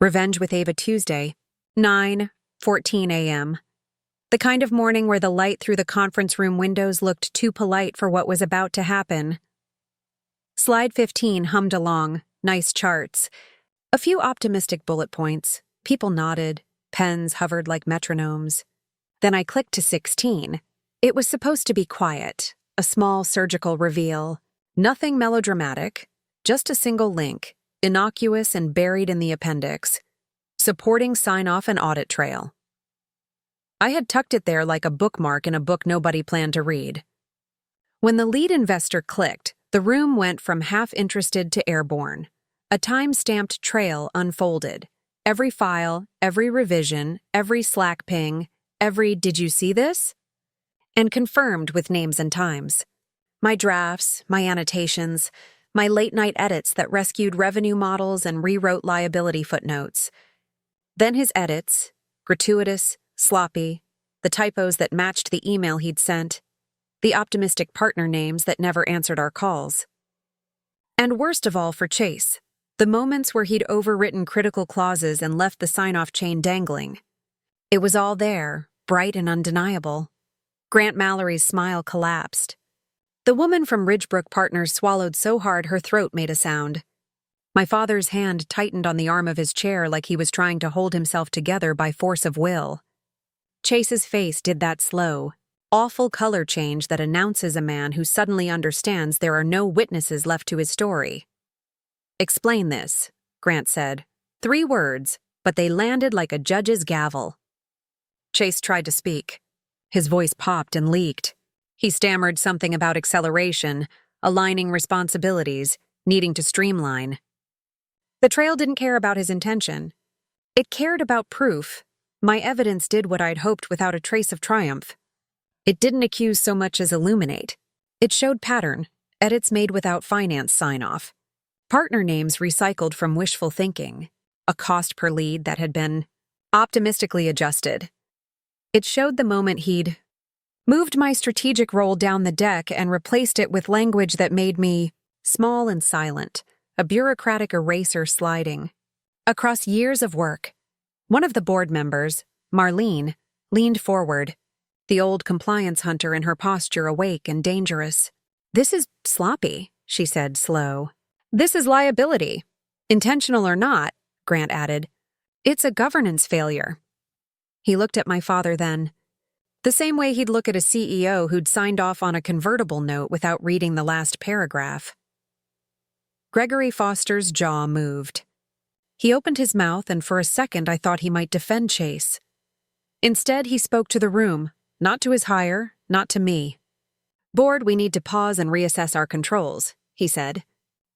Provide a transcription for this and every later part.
Revenge with Ava Tuesday, 9:14 a.m. The kind of morning where the light through the conference room windows looked too polite for what was about to happen. Slide 15 hummed along, nice charts. A few optimistic bullet points. People nodded. Pens hovered like metronomes. Then I clicked to 16. It was supposed to be quiet, a small surgical reveal. Nothing melodramatic, just a single link, innocuous and buried in the appendix. Supporting sign-off and audit trail. I had tucked it there like a bookmark in a book nobody planned to read. When the lead investor clicked, the room went from half-interested to airborne. A time-stamped trail unfolded. Every file, every revision, every Slack ping, every "did you see this?" and confirmed with names and times. My drafts, my annotations, my late-night edits that rescued revenue models and rewrote liability footnotes. Then his edits, gratuitous, sloppy, the typos that matched the email he'd sent, the optimistic partner names that never answered our calls. And worst of all for Chase, the moments where he'd overwritten critical clauses and left the sign-off chain dangling. It was all there, bright and undeniable. Grant Mallory's smile collapsed. The woman from Ridgebrook Partners swallowed so hard her throat made a sound. My father's hand tightened on the arm of his chair like he was trying to hold himself together by force of will. Chase's face did that slow, awful color change that announces a man who suddenly understands there are no witnesses left to his story. "Explain this," Grant said. 3 words, but they landed like a judge's gavel. Chase tried to speak. His voice popped and leaked. He stammered something about acceleration, aligning responsibilities, needing to streamline. The trail didn't care about his intention. It cared about proof. My evidence did what I'd hoped without a trace of triumph. It didn't accuse so much as illuminate. It showed pattern, edits made without finance sign-off, partner names recycled from wishful thinking, a cost per lead that had been optimistically adjusted. It showed the moment he'd moved my strategic role down the deck and replaced it with language that made me small and silent, a bureaucratic eraser sliding. Across years of work, one of the board members, Marlene, leaned forward, the old compliance hunter in her posture awake and dangerous. "This is sloppy," she said, slow. "This is liability. Intentional or not," Grant added. "It's a governance failure." He looked at my father then, the same way he'd look at a CEO who'd signed off on a convertible note without reading the last paragraph. Gregory Foster's jaw moved. He opened his mouth, and for a second I thought he might defend Chase. Instead, he spoke to the room, not to his hire, not to me. "Board, we need to pause and reassess our controls," he said.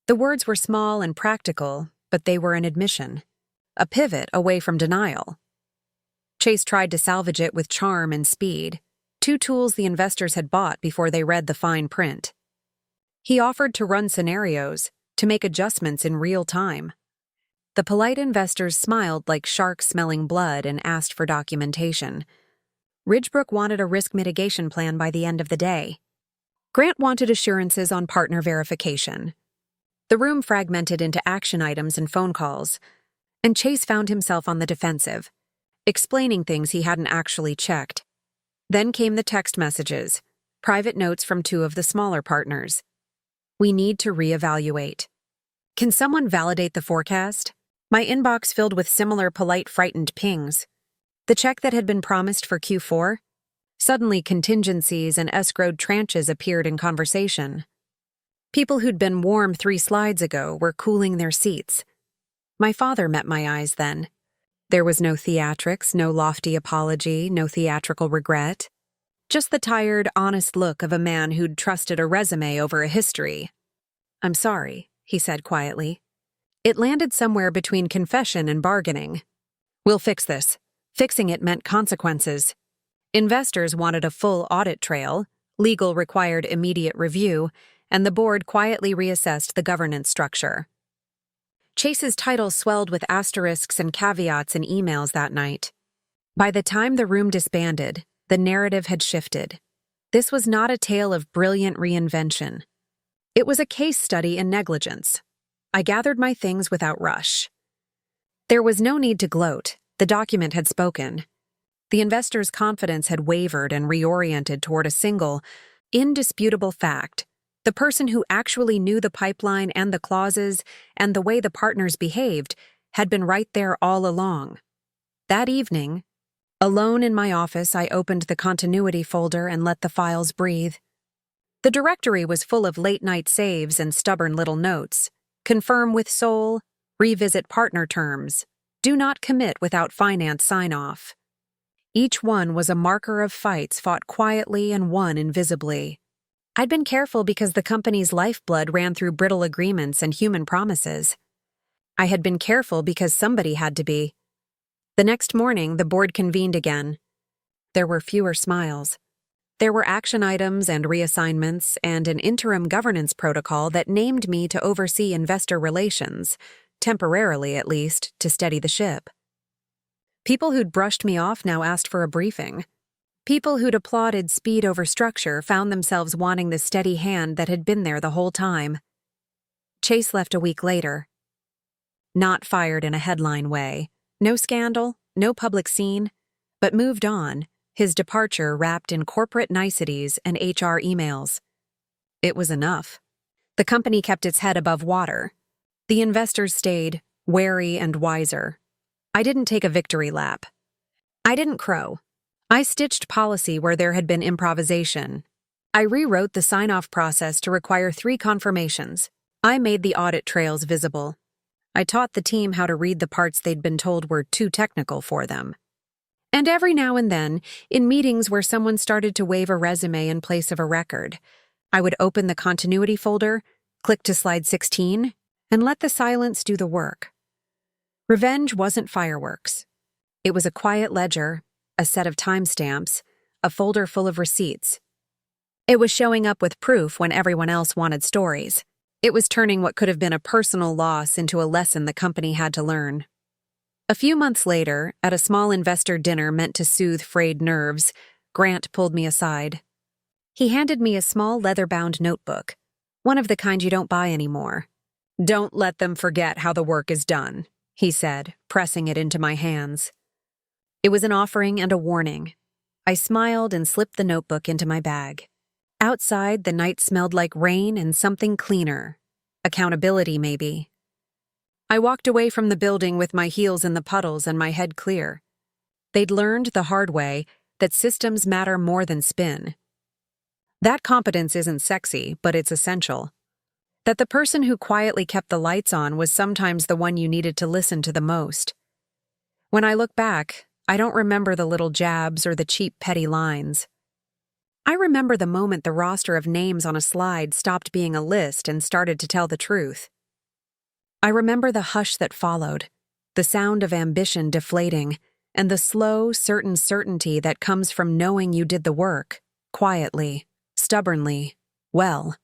The words were small and practical, but they were an admission, a pivot away from denial. Chase tried to salvage it with charm and speed, 2 tools the investors had bought before they read the fine print. He offered to run scenarios, to make adjustments in real time. The polite investors smiled like sharks smelling blood and asked for documentation. Ridgebrook wanted a risk mitigation plan by the end of the day. Grant wanted assurances on partner verification. The room fragmented into action items and phone calls, and Chase found himself on the defensive, explaining things he hadn't actually checked. Then came the text messages, private notes from 2 of the smaller partners. "We need to reevaluate. Can someone validate the forecast?" My inbox filled with similar polite, frightened pings. The check that had been promised for Q4? Suddenly, contingencies and escrowed tranches appeared in conversation. People who'd been warm 3 slides ago were cooling their seats. My father met my eyes then. There was no theatrics, no lofty apology, no theatrical regret. Just the tired, honest look of a man who'd trusted a resume over a history. "I'm sorry," he said quietly. It landed somewhere between confession and bargaining. "We'll fix this." Fixing it meant consequences. Investors wanted a full audit trail, legal required immediate review, and the board quietly reassessed the governance structure. Chase's title swelled with asterisks and caveats in emails that night. By the time the room disbanded, the narrative had shifted. This was not a tale of brilliant reinvention. It was a case study in negligence. I gathered my things without rush. There was no need to gloat. The document had spoken. The investor's confidence had wavered and reoriented toward a single, indisputable fact. The person who actually knew the pipeline and the clauses and the way the partners behaved had been right there all along. That evening, alone in my office, I opened the continuity folder and let the files breathe. The directory was full of late-night saves and stubborn little notes. Confirm with Soul, revisit partner terms, do not commit without finance sign-off. Each one was a marker of fights fought quietly and won invisibly. I'd been careful because the company's lifeblood ran through brittle agreements and human promises. I had been careful because somebody had to be. The next morning, the board convened again. There were fewer smiles. There were action items and reassignments and an interim governance protocol that named me to oversee investor relations, temporarily at least, to steady the ship. People who'd brushed me off now asked for a briefing. People who'd applauded speed over structure found themselves wanting the steady hand that had been there the whole time. Chase left a week later. Not fired in a headline way. No scandal, no public scene, but moved on, his departure wrapped in corporate niceties and HR emails. It was enough. The company kept its head above water. The investors stayed, wary and wiser. I didn't take a victory lap. I didn't crow. I stitched policy where there had been improvisation. I rewrote the sign-off process to require 3 confirmations. I made the audit trails visible. I taught the team how to read the parts they'd been told were too technical for them. And every now and then, in meetings where someone started to wave a resume in place of a record, I would open the continuity folder, click to slide 16, and let the silence do the work. Revenge wasn't fireworks. It was a quiet ledger, a set of timestamps, a folder full of receipts. It was showing up with proof when everyone else wanted stories. It was turning what could have been a personal loss into a lesson the company had to learn. A few months later, at a small investor dinner meant to soothe frayed nerves, Grant pulled me aside. He handed me a small leather-bound notebook, one of the kind you don't buy anymore. "Don't let them forget how the work is done," he said, pressing it into my hands. It was an offering and a warning. I smiled and slipped the notebook into my bag. Outside, the night smelled like rain and something cleaner. Accountability, maybe. I walked away from the building with my heels in the puddles and my head clear. They'd learned the hard way that systems matter more than spin. That competence isn't sexy, but it's essential. That the person who quietly kept the lights on was sometimes the one you needed to listen to the most. When I look back, I don't remember the little jabs or the cheap petty lines. I remember the moment the roster of names on a slide stopped being a list and started to tell the truth. I remember the hush that followed, the sound of ambition deflating, and the slow, certain certainty that comes from knowing you did the work, quietly, stubbornly, well.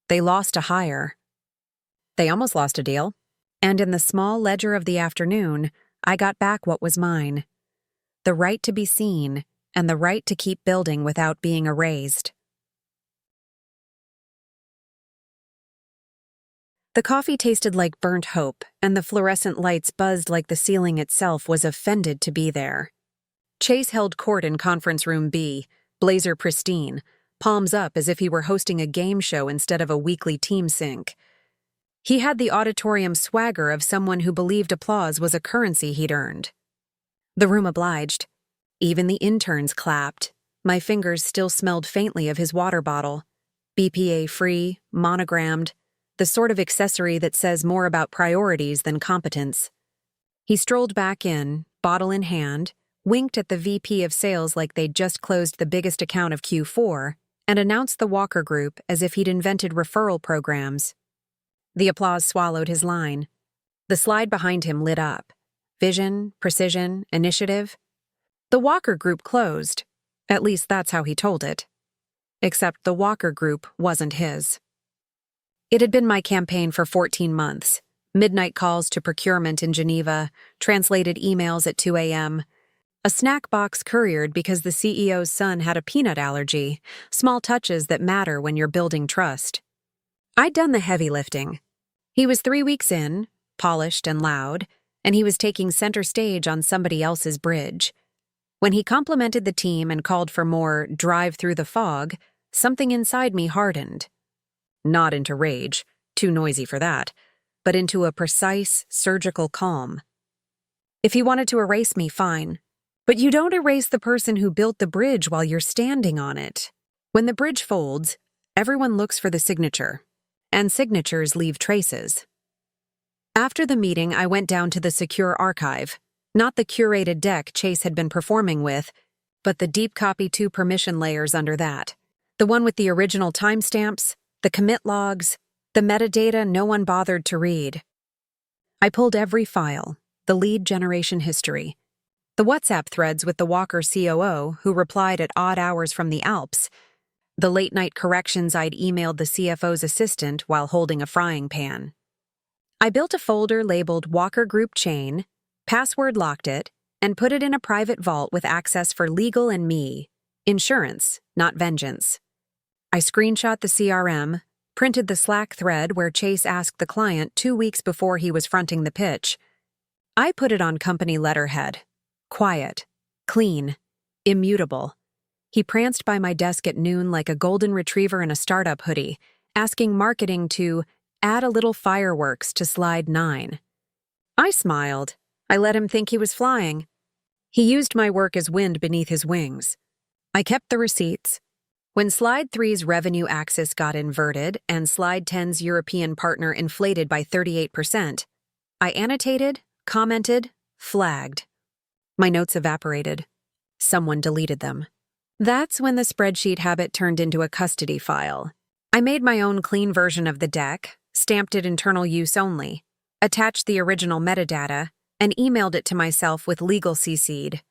They lost a hire. They almost lost a deal. And in the small ledger of the afternoon, I got back what was mine. The right to be seen, and the right to keep building without being erased. The coffee tasted like burnt hope, and the fluorescent lights buzzed like the ceiling itself was offended to be there. Chase held court in Conference Room B, blazer pristine, palms up as if he were hosting a game show instead of a weekly team sync. He had the auditorium swagger of someone who believed applause was a currency he'd earned. The room obliged. Even the interns clapped. My fingers still smelled faintly of his water bottle. BPA-free, monogrammed, the sort of accessory that says more about priorities than competence. He strolled back in, bottle in hand, winked at the VP of sales like they'd just closed the biggest account of Q4, and announced the Walker Group as if he'd invented referral programs. The applause swallowed his line. The slide behind him lit up. Vision, precision, initiative. The Walker Group closed. At least that's how he told it. Except the Walker Group wasn't his. It had been my campaign for 14 months. Midnight calls to procurement in Geneva, translated emails at 2 a.m., a snack box couriered because the CEO's son had a peanut allergy, small touches that matter when you're building trust. I'd done the heavy lifting. He was 3 weeks in, polished and loud, and he was taking center stage on somebody else's bridge. When he complimented the team and called for more drive through the fog, something inside me hardened. Not into rage, too noisy for that, but into a precise, surgical calm. If he wanted to erase me, fine. But you don't erase the person who built the bridge while you're standing on it. When the bridge folds, everyone looks for the signature, and signatures leave traces. After the meeting, I went down to the secure archive, not the curated deck Chase had been performing with, but the deep copy 2 permission layers under that. The one with the original timestamps, the commit logs, the metadata no one bothered to read. I pulled every file, the lead generation history, the WhatsApp threads with the Walker COO who replied at odd hours from the Alps, the late-night corrections I'd emailed the CFO's assistant while holding a frying pan. I built a folder labeled Walker Group Chain, password-locked it, and put it in a private vault with access for legal and me. Insurance, not vengeance. I screenshot the CRM, printed the Slack thread where Chase asked the client 2 weeks before he was fronting the pitch. I put it on company letterhead. Quiet, clean, immutable. He pranced by my desk at noon like a golden retriever in a startup hoodie, asking marketing to add a little fireworks to slide 9. I smiled. I let him think he was flying. He used my work as wind beneath his wings. I kept the receipts. When slide 3's revenue axis got inverted and slide 10's European partner inflated by 38%, I annotated, commented, flagged. My notes evaporated. Someone deleted them. That's when the spreadsheet habit turned into a custody file. I made my own clean version of the deck, stamped it internal use only, attached the original metadata, and emailed it to myself with legal CC'd.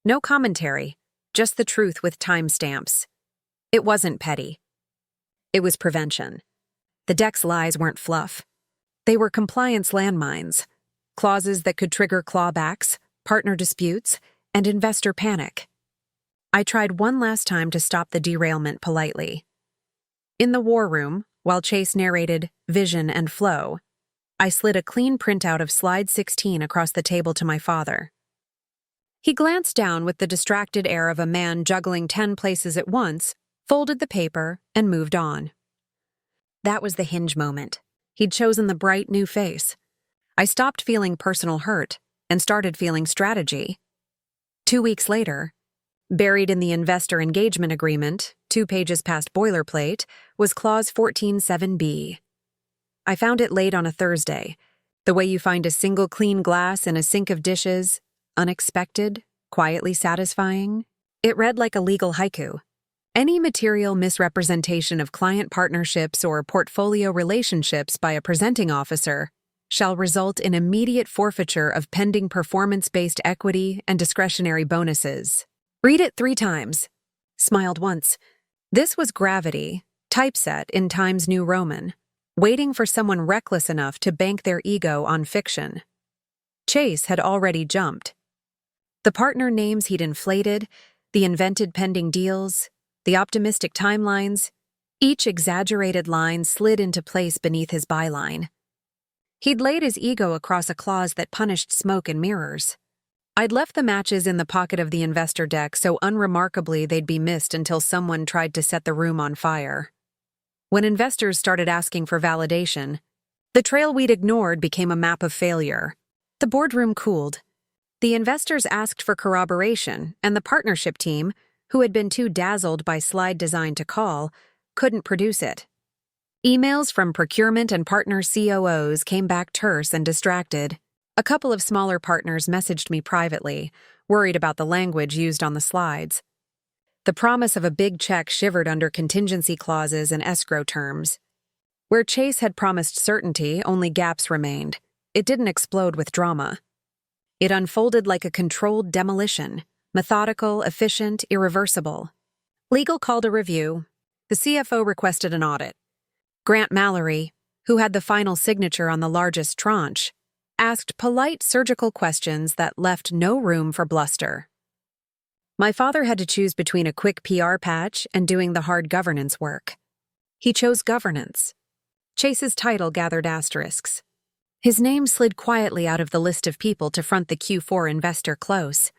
No commentary, just the truth with timestamps. It wasn't petty. It was prevention. The deck's lies weren't fluff. They were compliance landmines, clauses that could trigger clawbacks, partner disputes, and investor panic. I tried one last time to stop the derailment politely. In the war room, while Chase narrated vision and flow, I slid a clean printout of slide 16 across the table to my father. He glanced down with the distracted air of a man juggling 10 places at once, folded the paper, and moved on. That was the hinge moment. He'd chosen the bright new face. I stopped feeling personal hurt and started feeling strategy. 2 weeks later, buried in the investor engagement agreement, 2 pages past boilerplate, was clause 14.7b. I found it late on a Thursday, the way you find a single clean glass in a sink of dishes, unexpected, quietly satisfying. It read like a legal haiku. Any material misrepresentation of client partnerships or portfolio relationships by a presenting officer shall result in immediate forfeiture of pending performance-based equity and discretionary bonuses. Read it 3 times. Smiled once. This was gravity, typeset in Times New Roman, waiting for someone reckless enough to bank their ego on fiction. Chase had already jumped. The partner names he'd inflated, the invented pending deals, the optimistic timelines, each exaggerated line slid into place beneath his byline. He'd laid his ego across a clause that punished smoke and mirrors. I'd left the matches in the pocket of the investor deck so unremarkably they'd be missed until someone tried to set the room on fire. When investors started asking for validation, the trail we'd ignored became a map of failure. The boardroom cooled. The investors asked for corroboration, and the partnership team, who had been too dazzled by slide design to call, couldn't produce it. Emails from procurement and partner COOs came back terse and distracted. A couple of smaller partners messaged me privately, worried about the language used on the slides. The promise of a big check shivered under contingency clauses and escrow terms. Where Chase had promised certainty, only gaps remained. It didn't explode with drama. It unfolded like a controlled demolition, methodical, efficient, irreversible. Legal called a review. The CFO requested an audit. Grant Mallory, who had the final signature on the largest tranche, asked polite surgical questions that left no room for bluster. My father had to choose between a quick PR patch and doing the hard governance work. He chose governance. Chase's title gathered asterisks. His name slid quietly out of the list of people to front the Q4 investor close.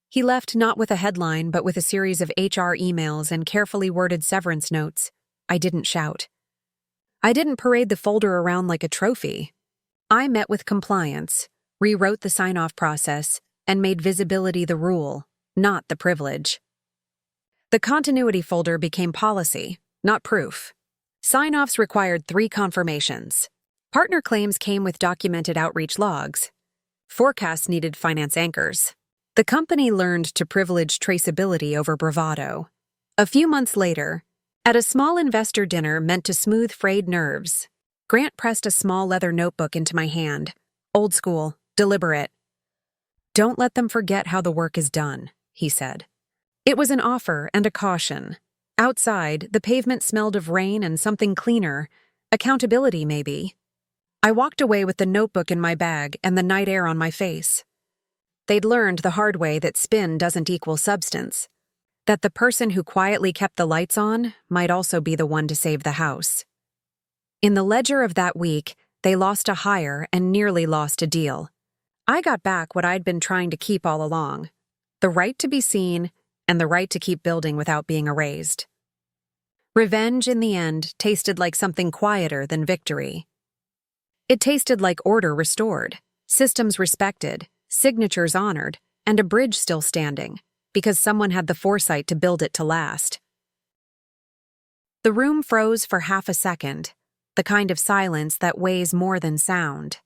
He left not with a headline but with a series of HR emails and carefully worded severance notes. I didn't shout. I didn't parade the folder around like a trophy. I met with compliance, rewrote the sign-off process, and made visibility the rule, not the privilege. The continuity folder became policy, not proof. Sign-offs required 3 confirmations. Partner claims came with documented outreach logs. Forecasts needed finance anchors. The company learned to privilege traceability over bravado. A few months later, at a small investor dinner meant to smooth frayed nerves, Grant pressed a small leather notebook into my hand. Old school, deliberate. "Don't let them forget how the work is done," he said. It was an offer and a caution. Outside, the pavement smelled of rain and something cleaner. Accountability, maybe. I walked away with the notebook in my bag and the night air on my face. They'd learned the hard way that spin doesn't equal substance. That the person who quietly kept the lights on might also be the one to save the house. In the ledger of that week, they lost a hire and nearly lost a deal. I got back what I'd been trying to keep all along: the right to be seen and the right to keep building without being erased. Revenge, in the end, tasted like something quieter than victory. It tasted like order restored, systems respected, signatures honored, and a bridge still standing, because someone had the foresight to build it to last. The room froze for half a second, the kind of silence that weighs more than sound.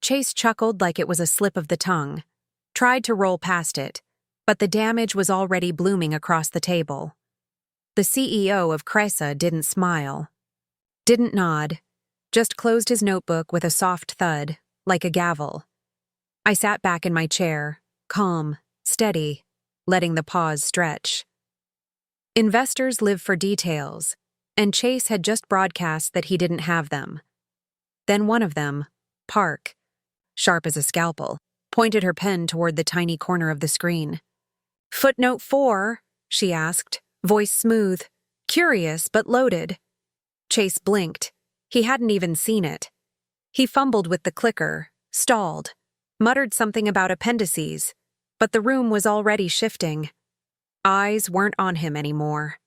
Chase chuckled like it was a slip of the tongue, tried to roll past it, but the damage was already blooming across the table. The CEO of Cresa didn't smile, didn't nod, just closed his notebook with a soft thud, like a gavel. I sat back in my chair, calm, steady, letting the pause stretch. Investors live for details, and Chase had just broadcast that he didn't have them. Then one of them, Park, sharp as a scalpel, pointed her pen toward the tiny corner of the screen. "Footnote 4, she asked, voice smooth, curious but loaded. Chase blinked. He hadn't even seen it. He fumbled with the clicker, stalled, muttered something about appendices, but the room was already shifting. Eyes weren't on him anymore.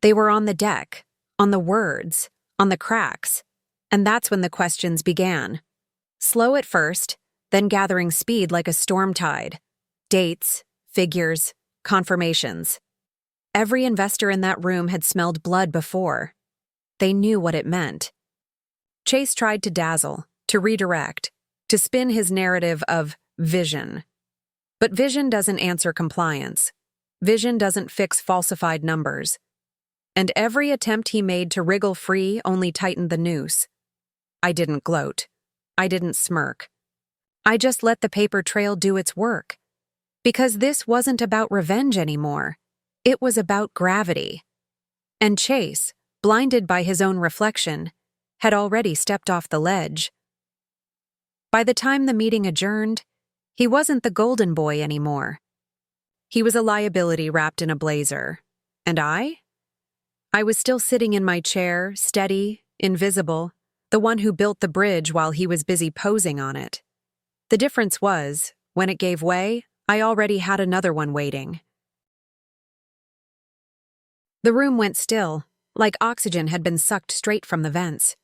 They were on the deck, on the words, on the cracks, and that's when the questions began. Slow at first, then gathering speed like a storm tide. Dates, figures, confirmations. Every investor in that room had smelled blood before. They knew what it meant. Chase tried to dazzle, to redirect, to spin his narrative of vision. But vision doesn't answer compliance. Vision doesn't fix falsified numbers. And every attempt he made to wriggle free only tightened the noose. I didn't gloat. I didn't smirk. I just let the paper trail do its work. Because this wasn't about revenge anymore. It was about gravity. And Chase, blinded by his own reflection, had already stepped off the ledge. By the time the meeting adjourned, he wasn't the golden boy anymore. He was a liability wrapped in a blazer. And I? I was still sitting in my chair, steady, invisible, the one who built the bridge while he was busy posing on it. The difference was, when it gave way, I already had another one waiting. The room went still, like oxygen had been sucked straight from the vents.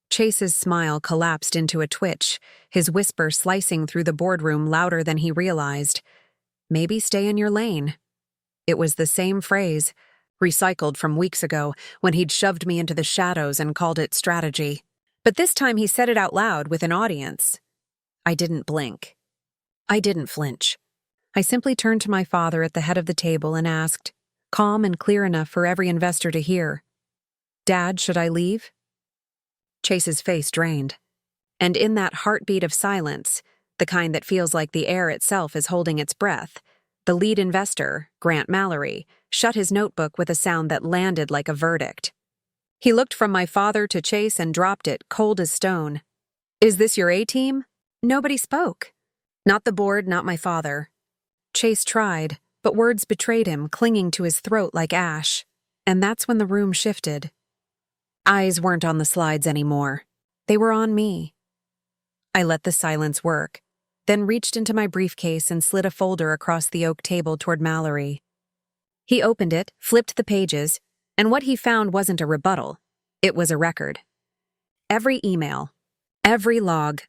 Chase's smile collapsed into a twitch, his whisper slicing through the boardroom louder than he realized. Maybe stay in your lane. It was the same phrase, recycled from weeks ago when he'd shoved me into the shadows and called it strategy. But this time he said it out loud with an audience. I didn't blink. I didn't flinch. I simply turned to my father at the head of the table and asked, calm and clear enough for every investor to hear, "Dad, should I leave?" Chase's face drained. And in that heartbeat of silence, the kind that feels like the air itself is holding its breath, the lead investor, Grant Mallory, shut his notebook with a sound that landed like a verdict. He looked from my father to Chase and dropped it, cold as stone. "Is this your A-team?" Nobody spoke. Not the board, not my father. Chase tried, but words betrayed him, clinging to his throat like ash. And that's when the room shifted. Eyes weren't on the slides anymore. They were on me. I let the silence work, then reached into my briefcase and slid a folder across the oak table toward Mallory. He opened it, flipped the pages, and what he found wasn't a rebuttal. It was a record. Every email, every log,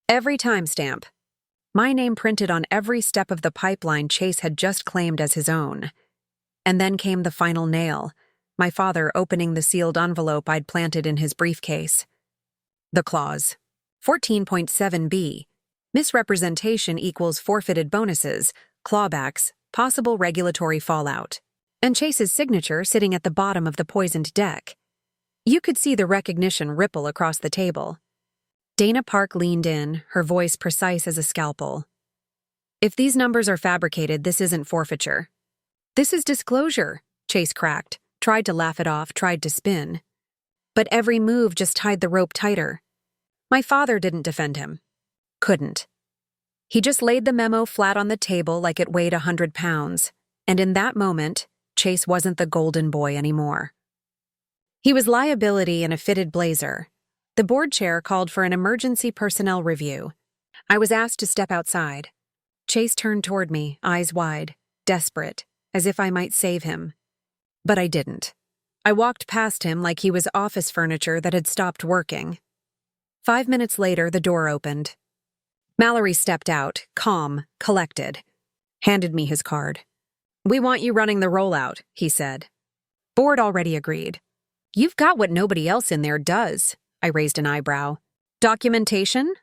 every timestamp. My name printed on every step of the pipeline Chase had just claimed as his own. And then came the final nail, my father opening the sealed envelope I'd planted in his briefcase. The clause. 14.7b. Misrepresentation equals forfeited bonuses, clawbacks, possible regulatory fallout. And Chase's signature sitting at the bottom of the poisoned deck. You could see the recognition ripple across the table. Dana Park leaned in, her voice precise as a scalpel. If these numbers are fabricated, this isn't forfeiture. This is disclosure, Chase cracked, tried to laugh it off, tried to spin. But every move just tied the rope tighter. My father didn't defend him. Couldn't. He just laid the memo flat on the table like it weighed 100 pounds, and in that moment, Chase wasn't the golden boy anymore. He was liability in a fitted blazer. The board chair called for an emergency personnel review. I was asked to step outside. Chase turned toward me, eyes wide, desperate, as if I might save him. But I didn't. I walked past him like he was office furniture that had stopped working. 5 minutes later, the door opened. Mallory stepped out, calm, collected. Handed me his card. "We want you running the rollout," he said. Board already agreed. "You've got what nobody else in there does." I raised an eyebrow. "Documentation?"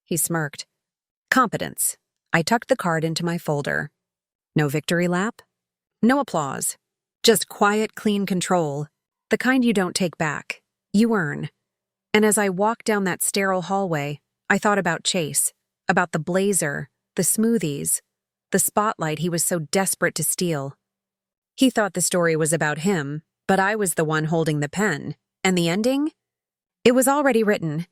He smirked. "Competence." I tucked the card into my folder. No victory lap? No applause. Just quiet, clean control. The kind you don't take back. You earn. And as I walked down that sterile hallway, I thought about Chase, about the blazer, the smoothies, the spotlight he was so desperate to steal. He thought the story was about him, but I was the one holding the pen. And the ending? It was already written.